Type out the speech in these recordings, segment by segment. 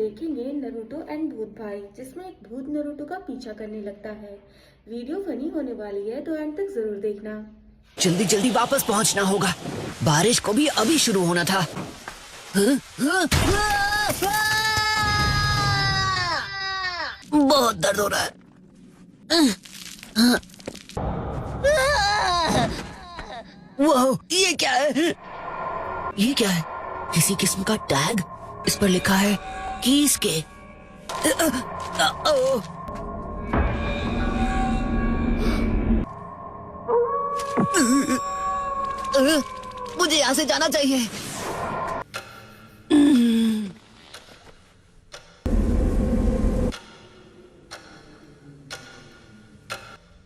देखेंगे Naruto and भूत भाई, जिसमें एक भूत नरूटो का पीछा करने लगता है। वीडियो फनी होने वाली है तो एंड तक जरूर देखना। जल्दी जल्दी वापस पहुंचना होगा, बारिश को भी अभी शुरू होना था। बहुत दर्द हो रहा है। वो ये क्या है? ये क्या है? किसी किस्म का टैग? इस पर लिखा है कीज के। मुझे यहाँ से जाना चाहिए।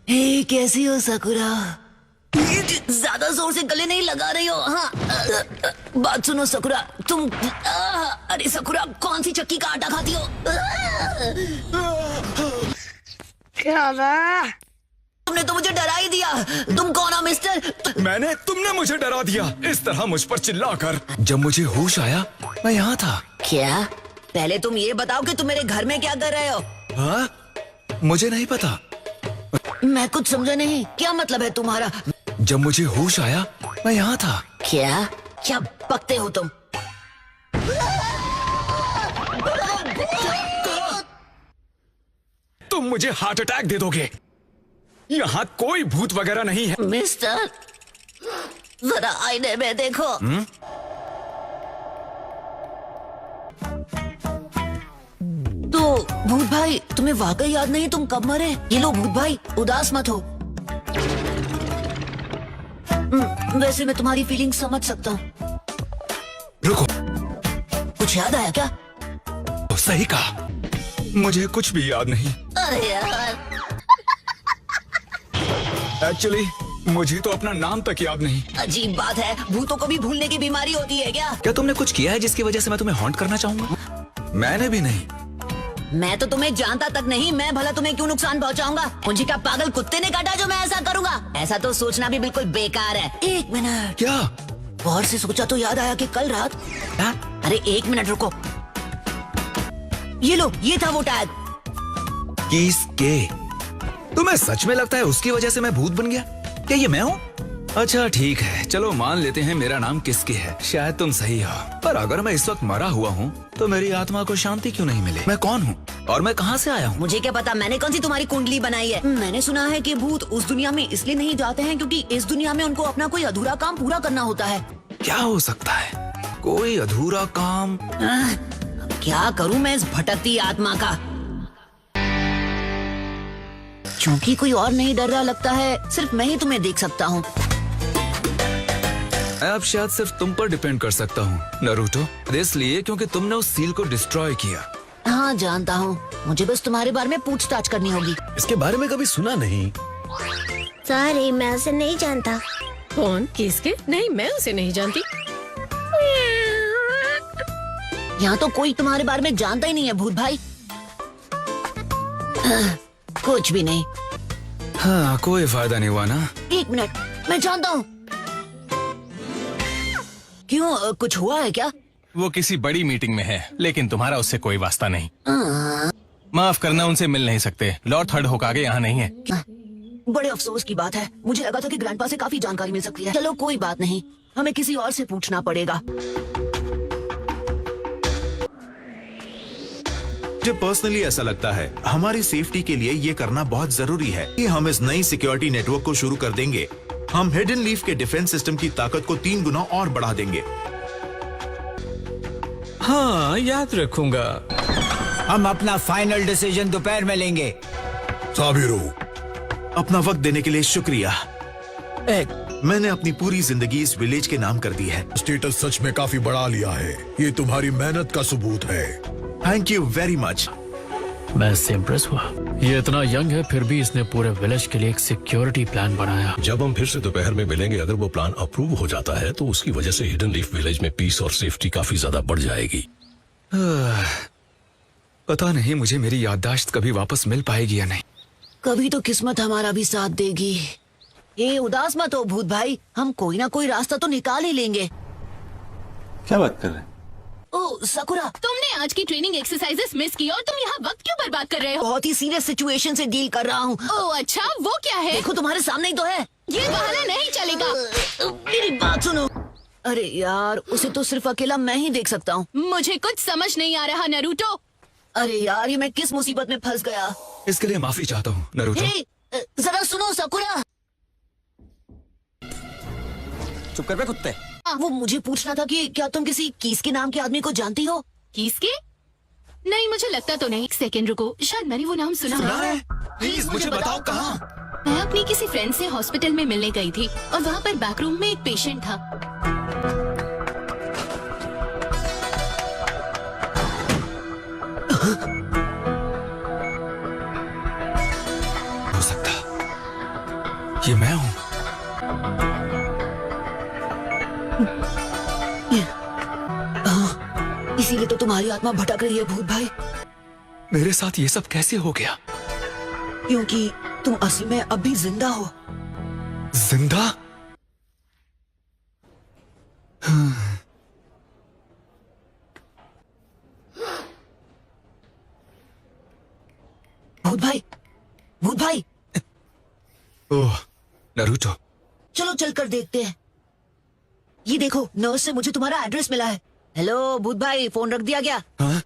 हे, कैसी हो साकुरा? ज्यादा जोर से गले नहीं लगा रही हो? हाँ, बात सुनो साकुरा, तुम अरे साकुरा, कौन सी चक्की का आटा खाती हो? क्या है? तुमने तो मुझे डरा ही दिया। तुम कौन हो मिस्टर? तुमने मुझे डरा दिया इस तरह मुझ पर चिल्लाकर। जब मुझे होश आया मैं यहाँ था। क्या? पहले तुम ये बताओ कि तुम मेरे घर में क्या कर रहे हो? हाँ? मुझे नहीं पता। मैं कुछ समझा नहीं, क्या मतलब है तुम्हारा? जब मुझे होश आया मैं यहाँ था। क्या क्या बकते हो तुम? तुम मुझे हार्ट अटैक दे दोगे। यहाँ कोई भूत वगैरह नहीं है। मिस्टर, जरा आईने में देखो। तो भूत भाई, तुम्हें वाकई याद नहीं तुम कब मरे? ये लो भूत भाई, उदास मत हो। वैसे मैं तुम्हारी फीलिंग समझ सकता हूँ। रुको, कुछ याद आया क्या? तो सही कहा, मुझे कुछ भी याद नहीं। अरे यार, एक्चुअली मुझे तो अपना नाम तक याद नहीं। अजीब बात है, भूतों को भी भूलने की बीमारी होती है क्या? क्या तुमने कुछ किया है जिसकी वजह से मैं तुम्हें हॉन्ट करना चाहूंगा? मैंने भी नहीं। मैं तो तुम्हें जानता तक नहीं, मैं भला तुम्हें क्यों नुकसान पहुंचाऊंगा? मुझे क्या पागल कुत्ते ने काटा जो मैं ऐसा करूंगा? ऐसा तो सोचना भी बिल्कुल बेकार है। एक मिनट, क्या? गौर से सोचा तो याद आया कि कल रात। हाँ? अरे एक मिनट रुको, ये लो, ये था वो टैग। किसके? तुम्हें सच में लगता है उसकी वजह से मैं भूत बन गया? क्या ये मैं हूँ? अच्छा ठीक है, चलो मान लेते हैं मेरा नाम किसके है। शायद तुम सही हो, पर अगर मैं इस वक्त मरा हुआ हूँ तो मेरी आत्मा को शांति क्यों नहीं मिले? मैं कौन हूँ और मैं कहाँ से आया हूँ? मुझे क्या पता, मैंने कौन सी तुम्हारी कुंडली बनाई है? मैंने सुना है कि भूत उस दुनिया में इसलिए नहीं जाते हैं क्योंकि इस दुनिया में उनको अपना कोई अधूरा काम पूरा करना होता है। क्या हो सकता है? कोई अधूरा काम? क्या करूँ मैं इस भटकती आत्मा का? क्योंकि कोई और नहीं डर रहा लगता है, सिर्फ मैं ही तुम्हें देख सकता हूँ। मैं अब शायद सिर्फ तुम पर डिपेंड कर सकता हूँ नरूटो, इसलिए क्योंकि तुमने उस सील को डिस्ट्रॉय किया। हाँ जानता हूँ, मुझे बस तुम्हारे बारे में पूछताछ करनी होगी। इसके बारे में कभी सुना नहीं। सॉरी, मैं उसे नहीं जानता। कौन? किसके? नहीं, मैं उसे नहीं जानती। यहाँ तो कोई तुम्हारे बारे में जानता ही नहीं है भूत भाई। कुछ भी नहीं। हाँ, कोई फायदा नहीं हुआ ना। एक मिनट, मैं जानता हूँ। क्यों, कुछ हुआ है क्या? वो किसी बड़ी मीटिंग में है, लेकिन तुम्हारा उससे कोई वास्ता नहीं। माफ करना, उनसे मिल नहीं सकते। लॉर्ड थर्ड होकागे यहाँ नहीं है। बड़े अफसोस की बात है, मुझे लगा था कि ग्रैंडपा से काफी जानकारी मिल सकती है। चलो कोई बात नहीं, हमें किसी और से पूछना पड़ेगा। मुझे पर्सनली ऐसा लगता है हमारी सेफ्टी के लिए ये करना बहुत जरूरी है कि हम इस नई सिक्योरिटी नेटवर्क को शुरू कर देंगे। हम हिडन लीफ के डिफेंस सिस्टम की ताकत को 3 गुना और बढ़ा देंगे। हाँ, याद रखूंगा। हम अपना फाइनल डिसीजन दोपहर में लेंगे। साबिरो, अपना वक्त देने के लिए शुक्रिया। मैंने अपनी पूरी जिंदगी इस विलेज के नाम कर दी है। स्टेटस सच में काफी बढ़ा लिया है, ये तुम्हारी मेहनत का सबूत है। Thank you very much. मैं इससे इम्प्रेस हुआ। ये इतना यंग है, फिर भी इसने पूरे विलेज के लिए एक सिक्योरिटी प्लान बनाया। जब हम फिर से दोपहर में मिलेंगे, अगर वो प्लान अप्रूव हो जाता है तो उसकी वजह से हिडन लीफ विलेज में पीस और सेफ्टी काफी ज्यादा बढ़ जाएगी। पता नहीं मुझे मेरी याददाश्त कभी वापस मिल पाएगी या नहीं। कभी तो किस्मत हमारा भी साथ देगी। ये उदास मत हो भूत भाई, हम कोई ना कोई रास्ता तो निकाल ही लेंगे। क्या बात कर रहे हैं? ओ साकुरा, तुमने आज की ट्रेनिंग एक्सरसाइजेस मिस की और तुम यहाँ वक्त क्यों बर्बाद कर रहे हो? बहुत ही सीरियस सिचुएशन से डील कर रहा हूँ। ओह अच्छा, वो क्या है? देखो तुम्हारे सामने ही तो है। ये बहाना नहीं चलेगा। मेरी बात सुनो। अरे यार, उसे तो सिर्फ अकेला मैं ही देख सकता हूँ। मुझे कुछ समझ नहीं आ रहा नरूटो। अरे यार, ये मैं किस मुसीबत में फंस गया। इसके लिए माफी चाहता हूँ नरूटो। हे, जरा सुनो साकुरा। चुप कर बे कुत्ते। वो मुझे पूछना था कि क्या तुम किसी कीस के नाम के आदमी को जानती हो? किसके? नहीं, मुझे लगता तो नहीं। एक सेकंड रुको, शायद मैंने वो नाम सुना है। प्लीज मुझे बताओ कहाँ। मैं अपनी किसी फ्रेंड से हॉस्पिटल में मिलने गई थी और वहाँ पर बैकरूम में एक पेशेंट था। हो सकता ये मैं हूँ। इसीलिए तो तुम्हारी आत्मा भटक रही है भूत भाई। मेरे साथ ये सब कैसे हो गया? क्योंकि तुम असली में अब भी जिंदा हो। जिंदा? भूत भाई, भूत भाई, ओह नरूटो, चलो चलकर देखते हैं। ये देखो, नर्स से मुझे तुम्हारा एड्रेस मिला है। हेलो भूत भाई, फोन रख दिया क्या? हाँ?